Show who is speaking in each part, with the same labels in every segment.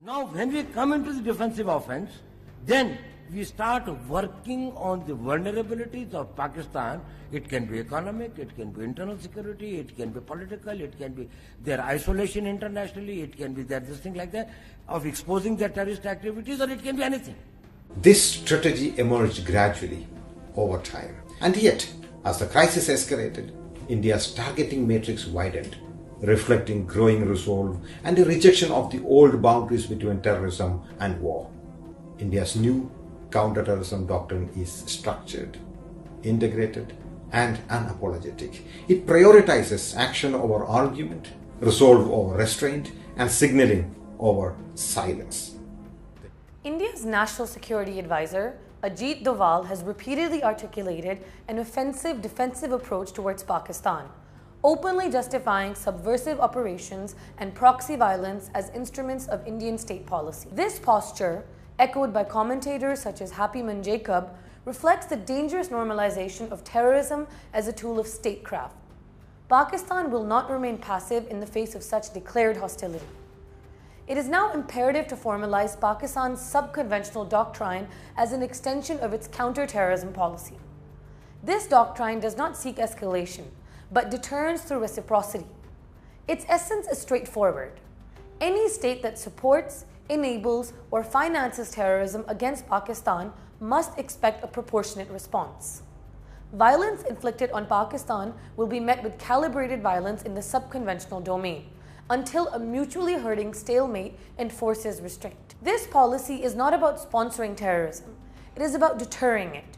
Speaker 1: Now, when we come into the defensive offense, then we start working on the vulnerabilities of Pakistan. It can be economic, it can be internal security, it can be political, it can be their isolation internationally, it can be their this thing like that, of exposing their terrorist activities, or it can be anything.
Speaker 2: This strategy emerged gradually over time. And yet, as the crisis escalated, India's targeting matrix widened, reflecting growing resolve and a rejection of the old boundaries between terrorism and war. India's new counterterrorism doctrine is structured, integrated, and unapologetic. It prioritizes action over argument, resolve over restraint, and signaling over silence.
Speaker 3: India's National Security Advisor, Ajit Doval, has repeatedly articulated an offensive defensive approach towards Pakistan, openly justifying subversive operations and proxy violence as instruments of Indian state policy. This posture, echoed by commentators such as Happyman Jacob, reflects the dangerous normalization of terrorism as a tool of statecraft. Pakistan will not remain passive in the face of such declared hostility. It is now imperative to formalize Pakistan's subconventional doctrine as an extension of its counter-terrorism policy. This doctrine does not seek escalation, but deterrence through reciprocity. Its essence is straightforward. Any state that supports, enables, or finances terrorism against Pakistan must expect a proportionate response. Violence inflicted on Pakistan will be met with calibrated violence in the subconventional domain, until a mutually hurting stalemate enforces restraint. This policy is not about sponsoring terrorism, it is about deterring it.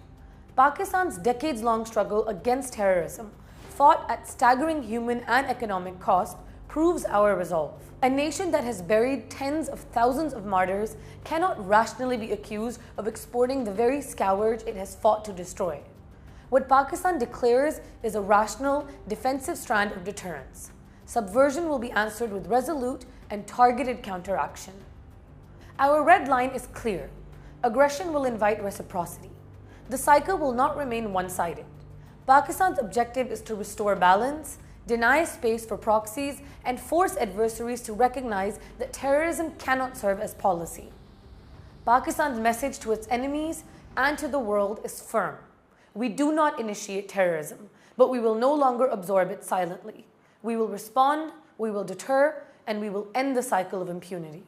Speaker 3: Pakistan's decades-long struggle against terrorism, fought at staggering human and economic cost, proves our resolve. A nation that has buried tens of thousands of martyrs cannot rationally be accused of exporting the very scourge it has fought to destroy. What Pakistan declares is a rational, defensive strand of deterrence. Subversion will be answered with resolute and targeted counteraction. Our red line is clear. Aggression will invite reciprocity. The cycle will not remain one-sided. Pakistan's objective is to restore balance, deny space for proxies, and force adversaries to recognize that terrorism cannot serve as policy. Pakistan's message to its enemies and to the world is firm. We do not initiate terrorism, but we will no longer absorb it silently. We will respond, we will deter, and we will end the cycle of impunity.